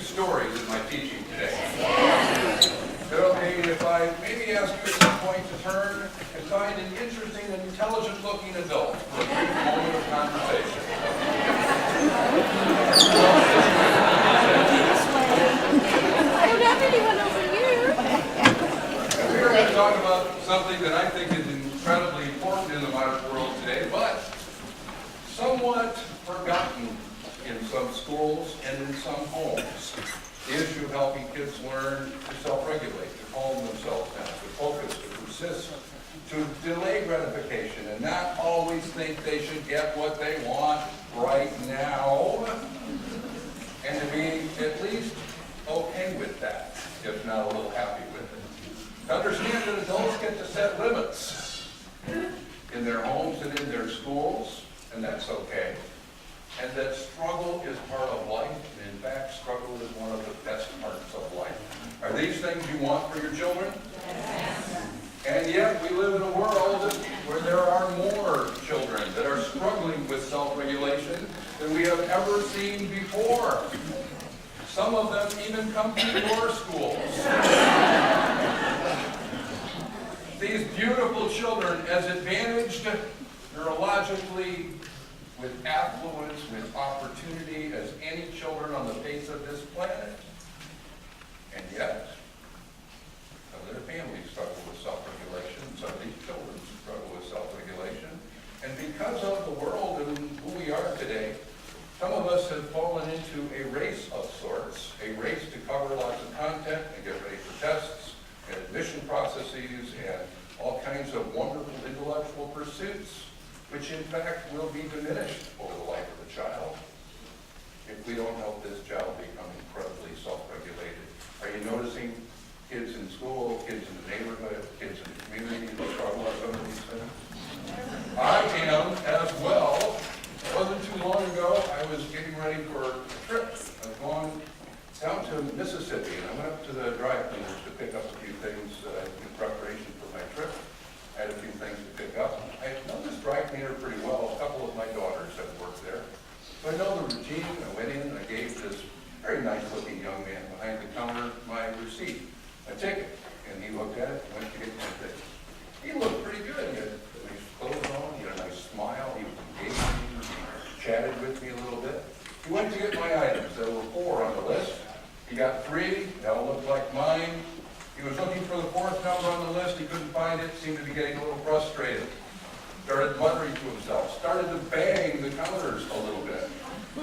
stories in my teaching today. Is it okay if I maybe ask you at some point to turn and find an interesting and intelligent-looking adult for a brief moment of conversation? I don't have anyone over here. And we're going to talk about something that I think is incredibly important in the modern world today, but somewhat forgotten in some schools and in some homes. The issue of helping kids learn to self-regulate, to calm themselves down, to focus, to persist, to delay gratification, and not always think they should get what they want right now, and to be at least okay with that, if not a little happy with it. To understand that adults get to set limits in their homes and in their schools, and that's okay. And that struggle is part of life, and in fact, struggle is one of the best parts of life. Are these things you want for your children? Yes. And yet, we live in a world where there are more children that are struggling with self-regulation than we have ever seen before. Some of them even come to your schools. These beautiful children, as advantaged neurologically, with affluence, with opportunity as any children on the face of this planet. And yet, some of their families struggle with self-regulation, some of these children struggle with self-regulation. And because of the world and who we are today, some of us have fallen into a race of sorts, a race to cover lots of content and get ready for tests and admission processes and all kinds of wonderful intellectual pursuits, which in fact will be diminished over the life of the child if we don't help this child become incredibly self-regulated. Are you noticing kids in school, kids in the neighborhood, kids in the community that struggle with some of these things? I am as well. It wasn't too long ago, I was getting ready for a trip. I was going down to Mississippi, and I went up to the dry cleaners to pick up a few things in preparation for my trip. I had a few things to pick up. I know this dry cleaner pretty well. A couple of my daughters have worked there. So I know the routine. I went in and I gave this very nice-looking young man behind the counter my receipt, a ticket. And he looked at it and went to get my thing. He looked pretty good. He had nice clothes on. He had a nice smile. He was engaging. He chatted with me a little bit. He went to get my items. There were 4 on the list. He got 3. They all looked like mine. He was looking for the 4th number on the list. He couldn't find it. Seemed to be getting a little frustrated. Started muttering to himself. Started to bang the counters a little bit.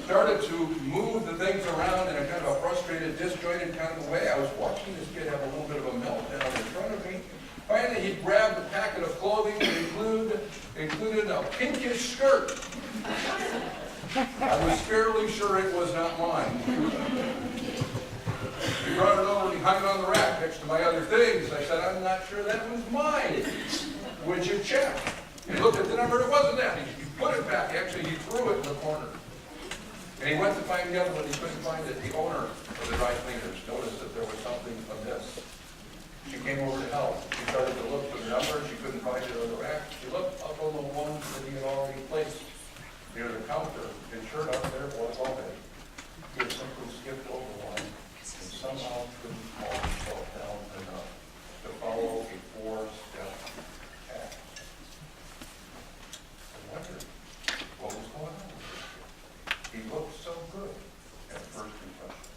Started to move the things around in a kind of a frustrated, disjointed kind of way. I was watching this kid have a little bit of a meltdown in front of me. Finally, he grabbed a packet of clothing that included a pinkish skirt. I was fairly sure it was not mine. He brought it over and he hung it on the rack next to my other things. I said, I'm not sure that was mine. Would you check? He looked at the number, it wasn't that. He put it back. Actually, he threw it in the corner. And he went to find the other one. He couldn't find it. The owner of the dry cleaners noticed that there was something amiss. She came over to help. She started to look for the number. She couldn't find it on the rack. She looked up on the ones that he had already placed near the counter. And sure enough, there it was already. He had simply skipped over one. Somehow couldn't calm himself down enough to follow a 4-step path. I wondered what was going on. He looked so good at first impression.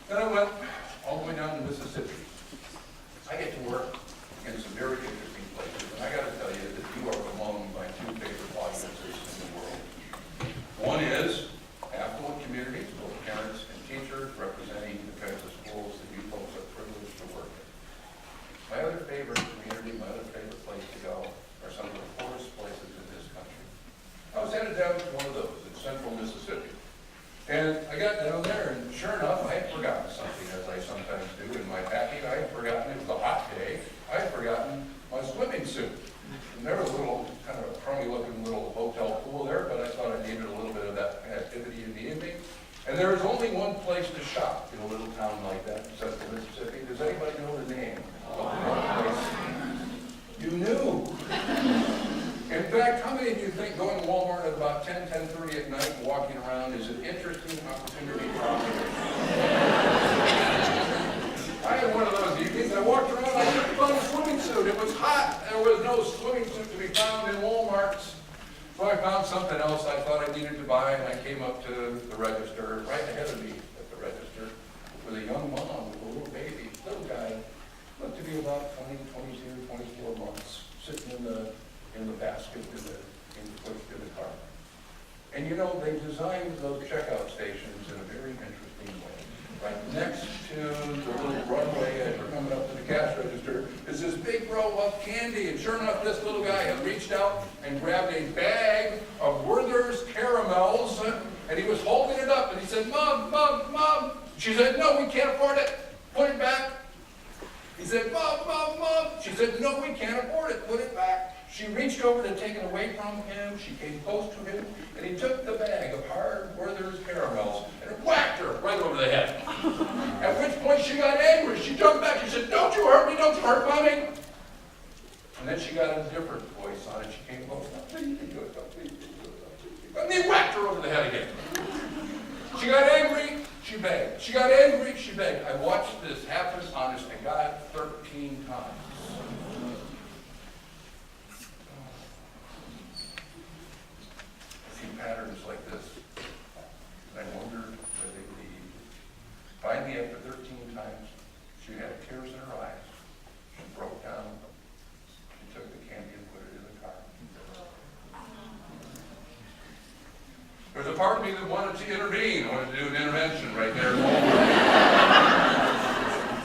Then I went all the way down to Mississippi. I get to work in some very interesting places, and I got to tell you that you are among my 2 favorite audiences in the world. One is affluent communities, both parents and teachers, representing the kinds of schools that you folks are privileged to work in. My other favorite community, my other favorite place to go are some of the poorest places in this country. I was headed down to one of those in central Mississippi. And I got down there, and sure enough, I had forgotten something, as I sometimes do in my packing. I had forgotten, it was a hot day, I had forgotten my swimming suit. And there was a little, kind of a crummy-looking little hotel pool there, but I thought I needed a little bit of that activity in the evening. And there was only one place to shop in a little town like that in central Mississippi. Does anybody know the name of the one place? You knew. In fact, how many of you think going to Walmart at about 10:30 at night, walking around, is an interesting opportunity for observation? was hot. There was no swimming suit to be found in Walmart's. So I found something else I thought I needed to buy, and I came up to the register, right ahead of me at the register, with a young mom with a little baby, little guy, looked to be about 20, 22, 24 months, sitting in the basket in the car. And you know, they designed those checkout stations in a very interesting way. Right next to the little runway as you're coming up to the cash register is this big row of candy. And sure enough, this little guy had reached out and grabbed a bag of Werther's caramels, and he was holding it up, and he said, "Mom, Mom, Mom." She said, "No, we can't afford it. Put it back." He said, "Mom, Mom, Mom." She said, "No, we can't afford it. Put it back." She reached over to take it away from him. She came close to him, and he took the bag of hard Werther's caramels and whacked her right over the head. At which point she got angry. She jumped back. She said, "Don't you hurt me. Don't you hurt Mommy." And then she got a different voice on it. She came close. And he whacked her over the head again. She got angry. She begged. She got angry. She begged. I watched this happen, honest to God, 13 times. Patterns like this. I wondered where they lead. Finally, after 13 times, she had tears in her eyes. She broke down. She took the candy and put it in the car. There's a part of me that wanted to intervene. I wanted to do an intervention right there.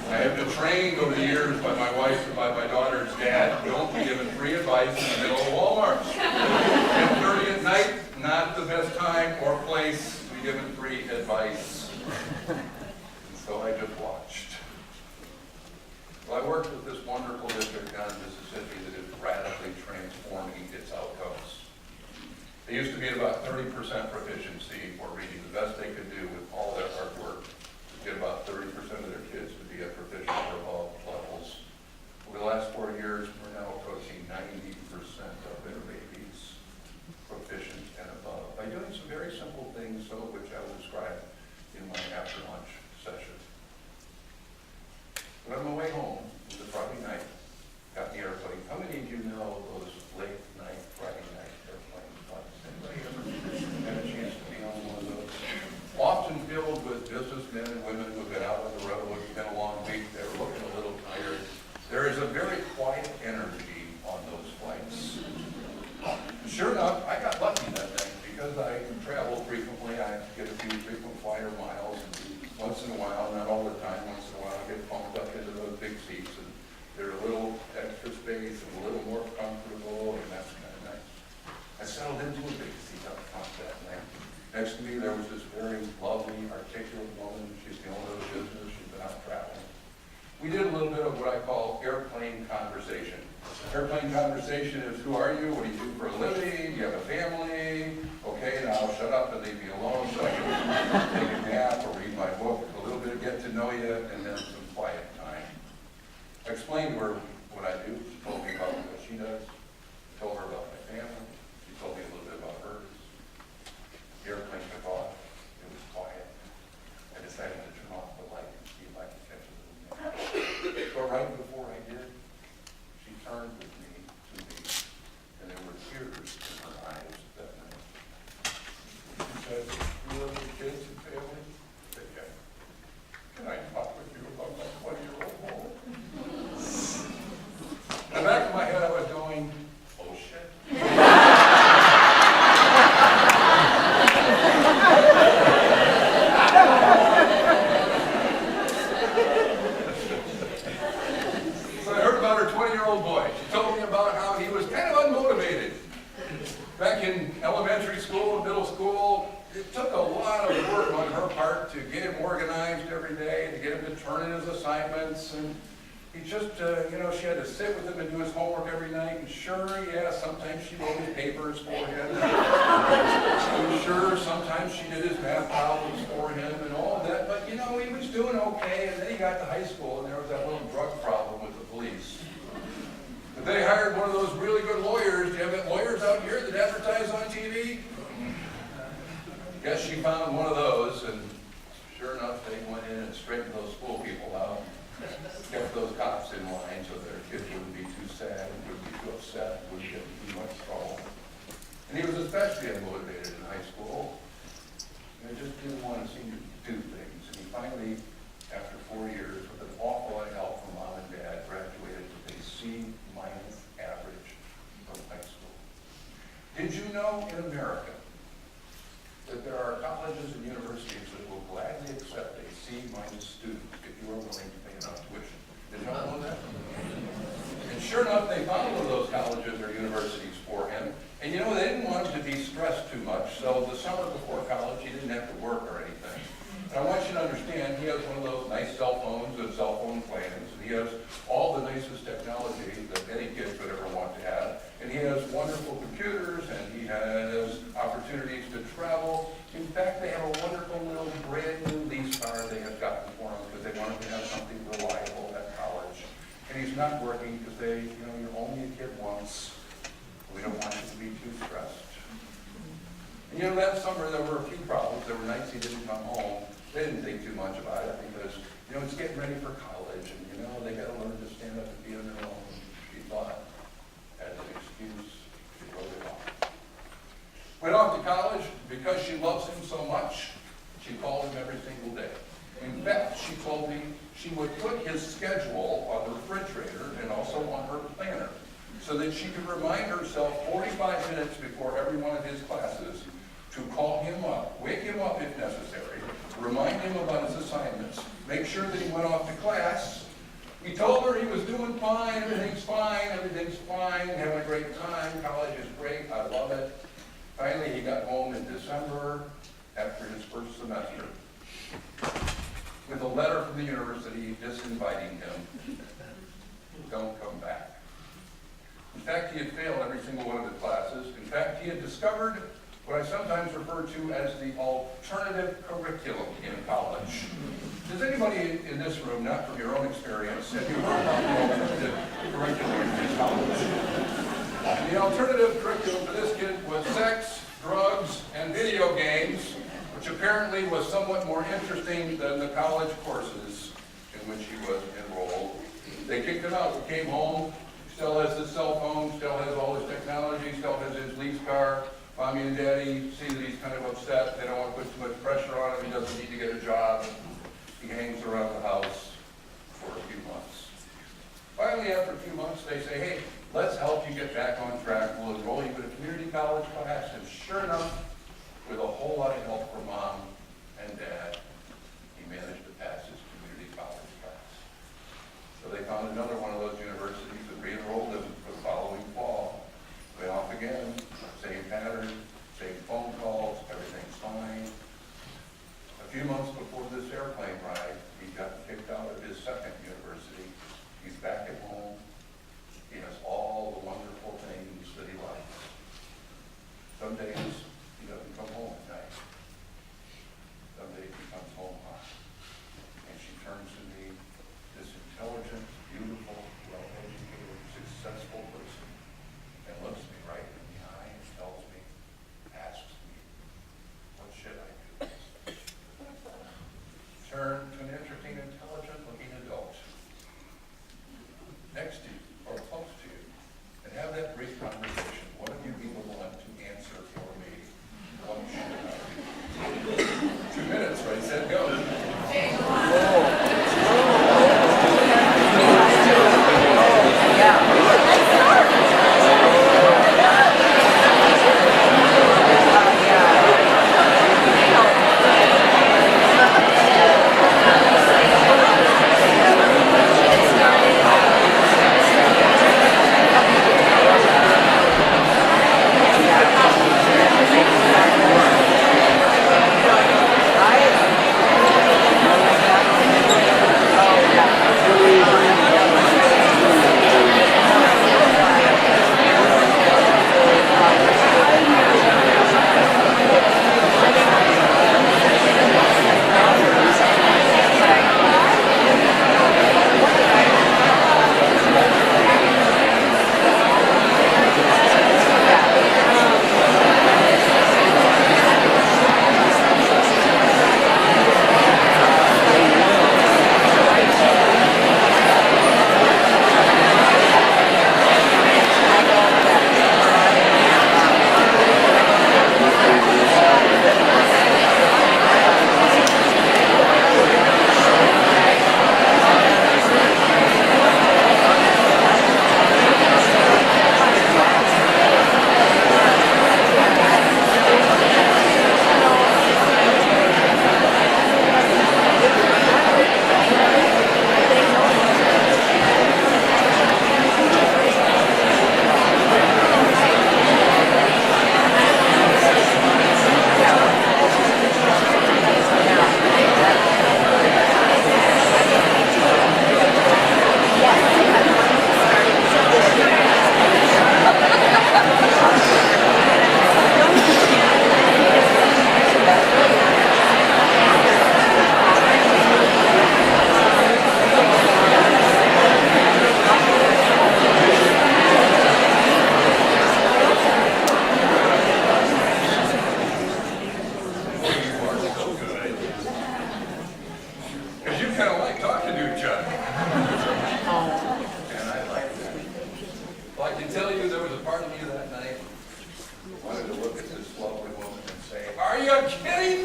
I have been trained over the years by my wife and by my daughter's dad, don't be given free advice in the middle of Walmart. 10:30 at night, not the best time or place to be given free advice. And so I just watched. Well, I worked with this wonderful district down in Mississippi that is radically transforming its outcomes. They used to be at about 30% proficiency for reading, the best they could do with all their hard work to get about 30% of their kids to be at proficient or above levels. Over the last 4 years, we're now approaching 90% of their babies proficient and above by doing some very simple things, some of which I will describe in my after lunch session. But on my way home, it was a Friday night, got in the airplane. How many of you know those late night, Friday night airplane flights? Anybody ever had a chance to be on one of those? Often filled with businessmen and women who've been out on the road. It's been a long week. They're looking a little tired. There is a very quiet energy on those flights. Sure enough, I got lucky that night because I travel frequently. I get a few frequent flyer miles. And once in a while, not all the time, once in a while I get pumped up into those big seats. And they're a little extra space and a little more comfortable, and that's kind of nice. I settled into a big seat up front that night. Next to me, there was this very lovely, articulate woman. She's the owner of the business. She's been out traveling. We did a little bit of what I call airplane conversation. Airplane conversation is, who are you? What do you do for a living? Do you have a family? Okay, now shut up and leave me alone so I can take a nap or read my book. A little bit of get to know you, and then some quiet time. I explained to her what I do. She told me about what she does. I told her about my family. She told me a little bit about hers. The airplane took off. It was quiet. I decided to turn off the light and see if I could catch a little nap. But right before I did, she turned with me to me, and there were tears in her eyes that night. She said, "You love your kids and family?" I said, "Yeah." "Can I talk with you about my 20-year-old boy?" In the back of my head, I was going, "Oh shit." So I heard about her 20-year-old boy. She told me about how he was kind of unmotivated. Back in elementary school, middle school, it took a lot of work on her part to get him organized every day, to get him to turn in his assignments. And he just, she had to sit with him and do his homework every night. And sure, yeah, sometimes she wrote his papers for him. And sure, sometimes she did his math problems for him and all of that. But, he was doing okay. And then he got to high school, and there was that little drug problem with the police. But they hired one of those really good lawyers. Do you have lawyers out here that advertise on TV? Guess she found one of those, and sure enough, they went in and straightened those school people out. kept those cops in line so their kids wouldn't be too sad and wouldn't be too upset, wouldn't get in too much trouble. And he was especially unmotivated in high school. And he just didn't want to seem to do things. And he finally, after 4 years, with an awful lot of help from mom and dad, graduated with a C- average from high school. Did you know in America that there are colleges and universities that will gladly accept a C- student if you are willing to pay enough tuition? Did you know that? And sure enough, they found one of those colleges or universities for him. And you know, they didn't want him to be stressed too much, so the summer before college, he didn't have to work or anything. And I want you to understand, he has one of those nice cell phones and cell phone plans, and he has all the nicest technology that any kid could ever want to have. And he has wonderful computers, and he has opportunities to travel. In fact, they have a wonderful little brand new lease car they have gotten for him because they wanted to have something reliable at college. And he's not working because you're only a kid once. We don't want you to be too stressed. And that summer there were a few problems. There were nights he didn't come home. They didn't think too much about it because, it's getting ready for college and, they got to learn to stand up and be on their own. She thought, as an excuse, she wrote it off. Went off to college because she loves him so much, she called him every single day. In fact, she told me she would put his schedule on the refrigerator and also on her planner so that she could remind herself 45 minutes before every one of his classes to call him up, wake him up if necessary, remind him about his assignments, make sure that he went off to class. He told her he was doing fine, everything's fine, having a great time, college is great, I love it. Finally, he got home in December after his first semester with a letter from the university disinviting him. Don't come back. In fact, he had failed every single one of the classes. In fact, he had discovered what I sometimes refer to as the alternative curriculum in college. Does anybody in this room, not from your own experience, have you heard about the alternative curriculum in college? The alternative curriculum for this kid was sex, drugs, and video games, which apparently was somewhat more interesting than the college courses in which he was enrolled. They kicked him out. He came home, still has his cell phone, still has all his technology, still has his lease car. Mommy and Daddy see that he's kind of upset. They don't want to put too much pressure on him. He doesn't need to get a job. He hangs around the house for a few months. Finally, after a few months, they say, hey, let's help you get back on track. We'll enroll you in a community college class. And sure enough, with a whole lot of help from Mom and Dad, he managed to pass his community college class. So they found another one of those universities and re-enrolled him for the following fall. Went off again, same pattern, same phone calls, everything's fine. A few months before this airplane ride, he got kicked out of his second university. He's back at home. He has all the wonderful things that he likes. Some days he doesn't come home at night. Some days he comes home hot. And she turns to me, this intelligent, beautiful, well-educated, successful person, and looks me right in the eye and tells me, asks me, what should I do? Turn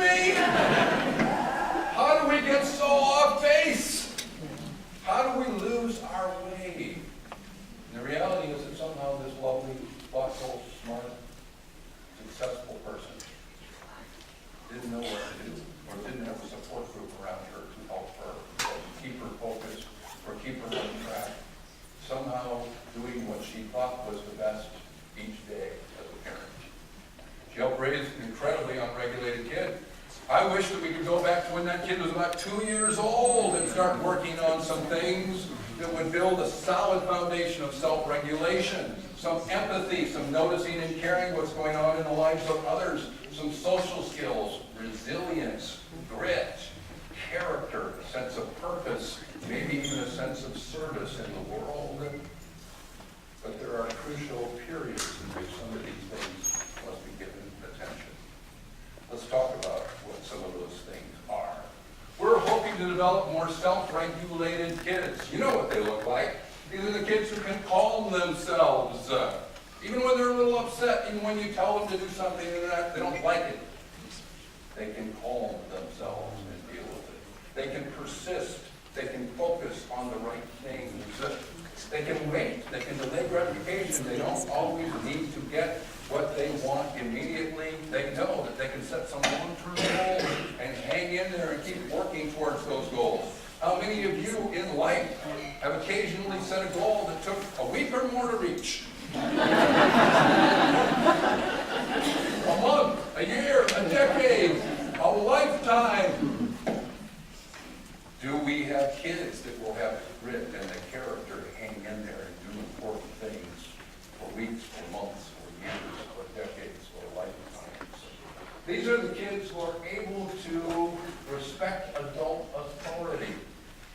me? How do we get so off base? How do we lose our way? And the reality is that somehow this lovely, thoughtful, smart, successful person didn't know what to do, or didn't have a support group around her to help her, or to keep her focused, or keep her on track, somehow doing what she thought was the best each day as a parent. She helped raise an incredibly unregulated kid. I wish that we could go back to when that kid was about 2 years old and start working on some things that would build a solid foundation of self-regulation, some empathy, some noticing and caring what's going on in the lives of others, some social skills, resilience, grit, character, a sense of purpose, maybe even a sense of service in the world. But there are crucial periods in which some of these things must be given attention. Let's talk about what some of those things are. We're hoping to develop more self-regulated kids. You know what they look like. These are the kids who can calm themselves, even when they're a little upset, even when you tell them to do something and they don't like it. They can calm themselves and deal with it. They can persist. They can focus on the right things. They can wait. They can delay gratification. They don't always need to get what they want immediately. They know that they can set some long-term goals and hang in there and keep working towards those goals. How many of you in life have occasionally set a goal that took a week or more to reach? A month, a year, a decade, a lifetime. Do we have kids that will have the grit and the character to hang in there and do important things for weeks or months or years or decades or lifetimes? These are the kids who are able to respect adult authority.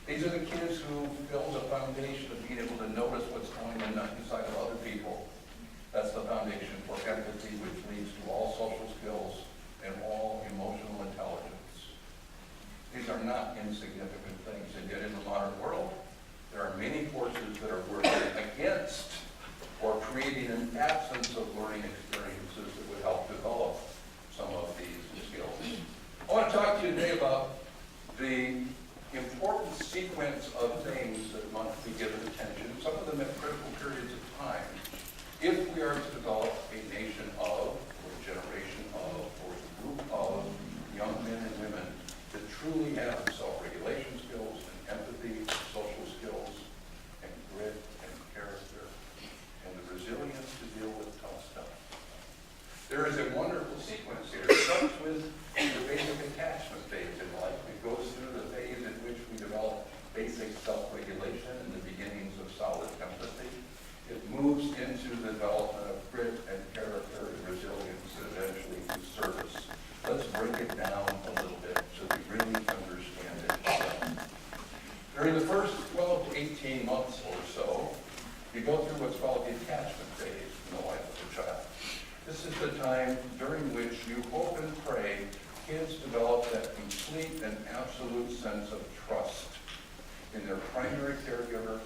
These are the kids who build a foundation of being able to notice what's going on inside of other people. That's the foundation for empathy, which leads to all social skills and all emotional intelligence. These are not insignificant things, and yet in the modern world, there are many forces that are working against or creating an absence of learning experiences that would help develop some of these skills. I want to talk to you today about the important sequence of things that must be given attention, some of them at critical periods of time, if we are to develop a nation of, or a generation of, or a group of young men and women that truly have self-regulation skills and empathy, social skills, and grit and character, and the resilience to deal with tough stuff. There is a wonderful sequence here. It starts with the basic attachment phase in life. It goes through the phase in which we develop basic self-regulation and the beginnings of solid empathy. It moves into the development of grit and character and resilience and eventually to service. Let's break it down a little bit so we really understand it well. During the first 12 to 18 months or so, you go through what's called the attachment phase in the life of a child. This is the time during which you hope and pray kids develop that complete and absolute sense of trust in their primary caregiver,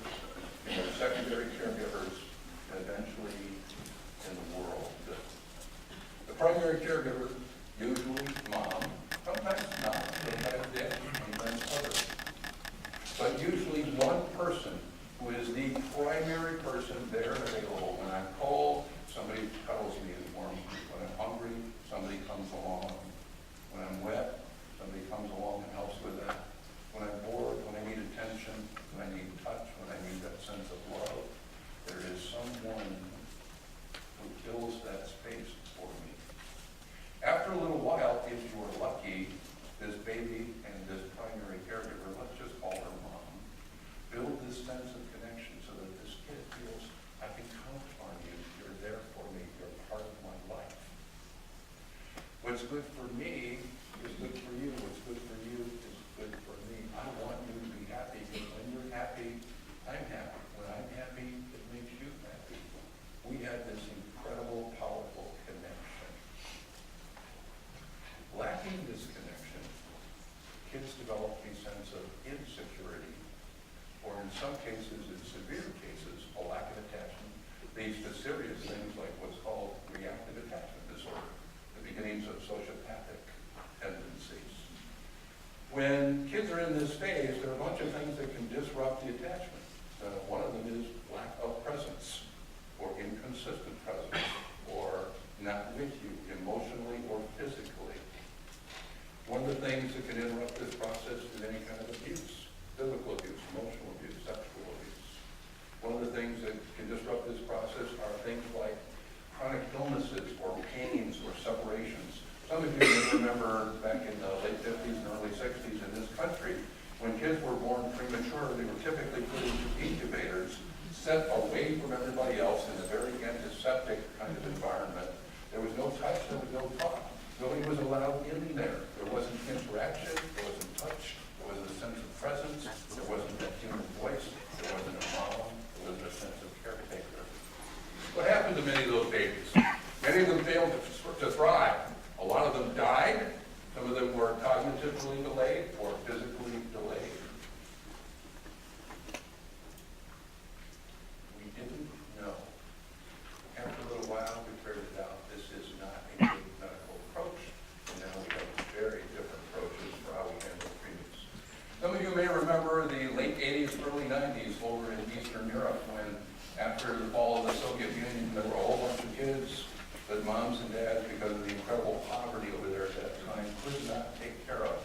in their secondary caregivers, and eventually in the world. The primary caregiver, usually mom, sometimes not, sometimes dad, sometimes others. But usually one person who is the primary person there and available. When I'm cold, somebody cuddles me and warms me. When I'm hungry, somebody comes along. When I'm wet, somebody comes along and helps with that. When I'm bored, when I need attention, when I need touch, when I need that sense of love, there is someone who fills that space for me. After a little while, if you are lucky, this baby and this primary caregiver, let's just call her mom, build this sense of connection so that this kid feels, I can count on you, you're there for me, you're part of my life. What's good for me is good for you, what's good for you is good for me. I want you to be happy, because when you're happy, I'm happy. When I'm happy, it makes you happy. We had this incredible, powerful connection. Lacking this connection, kids develop a sense of insecurity, or in some cases, in severe cases, a lack of attachment leads to serious things like what's called reactive attachment disorder, the beginnings of sociopathic tendencies. When kids are in this phase, there are a bunch of things that can disrupt the attachment. One of them is lack of presence, or inconsistent presence, or not with you emotionally or physically. One of the things that can interrupt this process is any kind of abuse, physical abuse, emotional abuse, sexual abuse. One of the things that can disrupt this process are things like chronic illnesses or pains or separations. Some of you may remember back in the late 50s and early 60s in this country, when kids were born premature, they were typically put into incubators, set away from everybody else in a very antiseptic kind of environment. There was no touch, there was no talk. Nobody was allowed in there. There wasn't interaction, there wasn't touch, there wasn't a sense of presence, there wasn't a human voice, there wasn't a mom, there wasn't a sense of caretaker. What happened to many of those babies? Many of them failed to thrive. A lot of them died. Some of them were cognitively delayed or physically delayed. We didn't know. After a little while, we figured it out. This is not a good medical approach. And now we have very different approaches for how we handle preemies. Some of you may remember the late 80s, early 90s over in Eastern Europe when, after the fall of the Soviet Union, there were a whole bunch of kids that moms and dads, because of the incredible poverty over there at that time, could not take care of,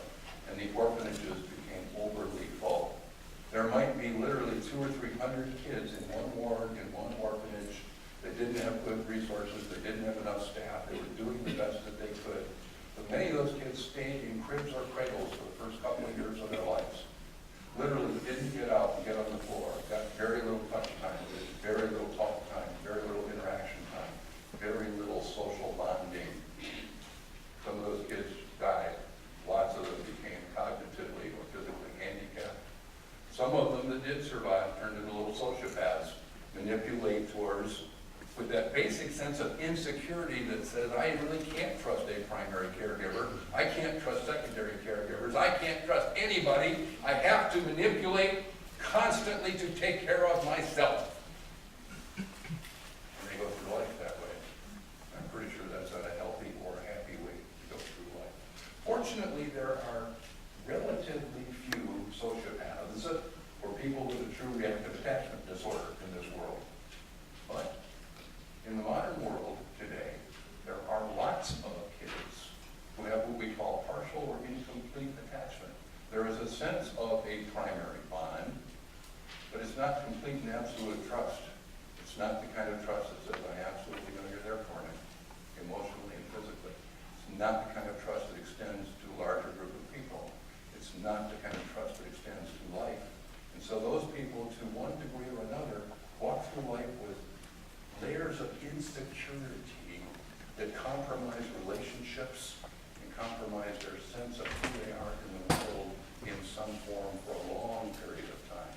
and the orphanages became overly full. There might be literally 200 or 300 kids in one ward, in one orphanage. They didn't have good resources, they didn't have enough staff, they were doing the best that they could. But many of those kids stayed in cribs or cradles for the first couple of years of their lives. Literally didn't get out and get on the floor, got very little touch time, very little talk time, very little interaction time, very little social bonding. Some of those kids died. Lots of them became cognitively or physically handicapped. Some of them that did survive turned into little sociopaths, manipulators, with that basic sense of insecurity that says, I really can't trust a primary caregiver. I can't trust secondary caregivers. I can't trust anybody. I have to manipulate constantly to take care of myself. And they go through life that way. I'm pretty sure that's not a healthy or a happy way to go through life. Fortunately, there are relatively few sociopaths or people with a true reactive attachment disorder in this world. But in the modern world today, there are lots of kids who have what we call partial or incomplete attachment. There is a sense of a primary bond, but it's not complete and absolute trust. It's not the kind of trust that says, I absolutely know you're there for me, emotionally and physically. It's not the kind of trust that extends to a larger group of people. It's not the kind of trust that extends to life. And so those people, to one degree or another, walk through life with layers of insecurity that compromise relationships and compromise their sense of who they are in the world in some form for a long period of time.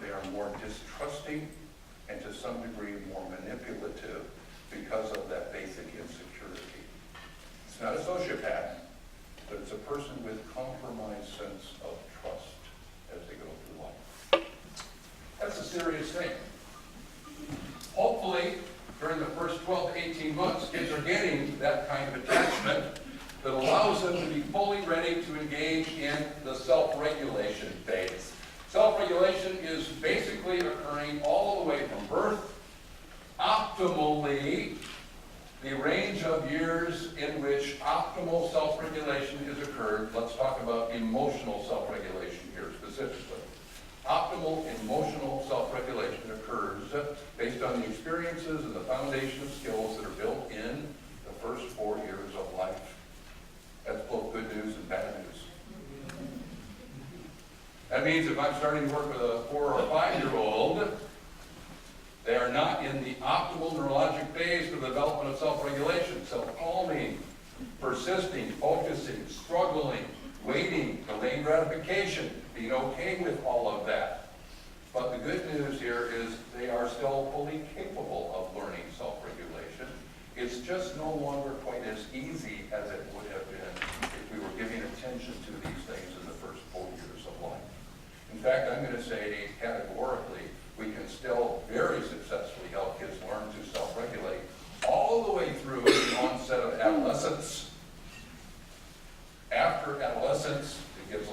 They are more distrusting and to some degree more manipulative because of that basic insecurity. It's not a sociopath, but it's a person with compromised sense of trust as they go through life. That's a serious thing. Hopefully, during the first 12 to 18 months, kids are getting that kind of attachment that allows them to be fully ready to engage in the self-regulation phase. Self-regulation is basically occurring all the way from birth. Optimally, the range of years in which optimal self-regulation is occurred, let's talk about emotional self-regulation here specifically. Optimal emotional self-regulation occurs based on the experiences and the foundation of skills that are built in the first 4 years of life. That's both good news and bad news. That means if I'm starting to work with a 4 or 5-year-old, they are not in the optimal neurologic phase for the development of self-regulation, self-calming, persisting, focusing, struggling, waiting, delaying gratification, being okay with all of that. But the good news here is they are still fully capable of learning self-regulation. It's just no longer quite as easy as it would have been if we were giving attention to these things in the first 4 years of life. In fact, I'm going to say categorically, we can still very successfully help kids learn to self-regulate all the way through the onset of adolescence. After adolescence, it gets a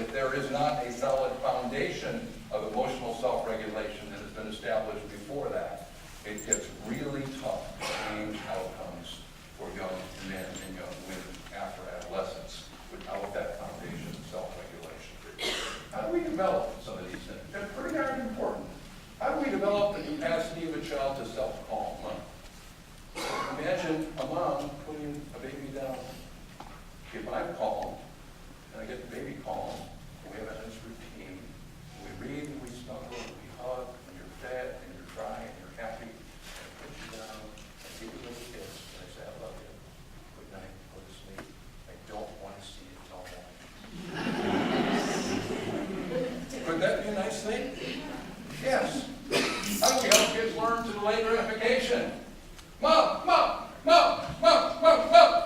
if there is not a solid foundation of emotional self-regulation that has been established before that, it gets really tough to change outcomes for young men and young women after adolescence without that foundation of self-regulation. How do we develop some of these things? They're pretty darn important. How do we develop the capacity of a child to self-calm? Imagine a mom putting a baby down. If I'm calm, and I get the baby calm, and we have a nice routine, and we read, and we snuggle, and we hug, and you're fed, and you're dry, and you're happy, and I put you down, and give you a little kiss, and I say, I love you, good night, go to sleep, I don't want to see you till morning. Could that be a nice thing? Yes. How do we help kids learn to delay gratification? Mom, mom, mom, mom, mom, mom.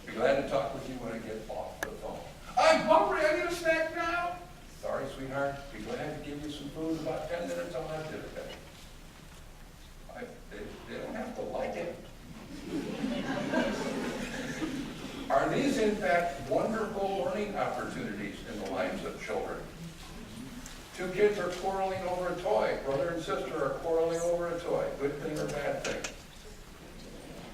Be glad to talk with you when I get off the phone. I'm hungry, I need a snack now. Sorry, sweetheart. Be glad to give you some food in about 10 minutes. I'll have dinner ready. They don't have to like it. Are these, in fact, wonderful learning opportunities in the lives of children? Two kids are quarreling over a toy. Brother and sister are quarreling over a toy. Good thing or bad thing?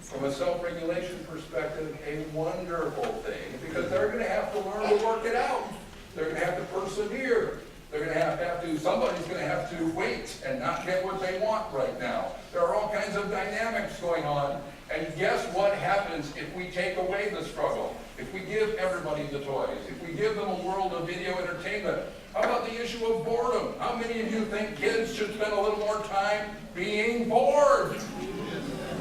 From a self-regulation perspective, a wonderful thing, because they're going to have to learn to work it out. They're going to have to persevere. They're going to have to, somebody's going to have to wait and not get what they want right now. There are all kinds of dynamics going on. And guess what happens if we take away the struggle? If we give everybody the toys, if we give them a world of video entertainment, how about the issue of boredom? How many of you think kids should spend a little more time being bored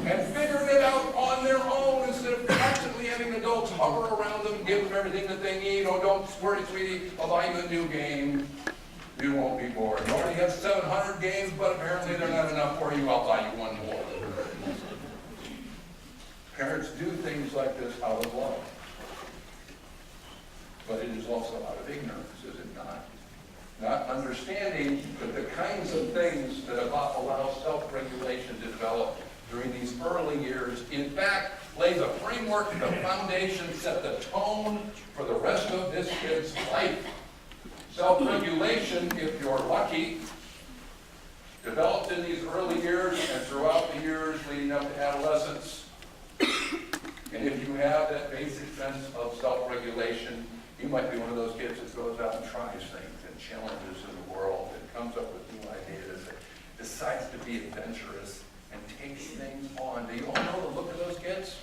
and figuring it out on their own instead of constantly having adults hover around them and give them everything that they need? Oh, don't worry, sweetie, I'll buy you a new game. You won't be bored. You already have 700 games, but apparently they're not enough for you. I'll buy you one more. Parents do things like this out of love. But it is also out of ignorance, is it not? Not understanding that the kinds of things that allow self-regulation to develop during these early years, in fact, lay the framework, the foundation, set the tone for the rest of this kid's life. Self-regulation, if you're lucky, developed in these early years and throughout the years leading up to adolescence. And if you have that basic sense of self-regulation, you might be one of those kids that goes out and tries things and challenges in the world and comes up with new ideas and decides to be adventurous and takes things on. Do you all know the look of those kids?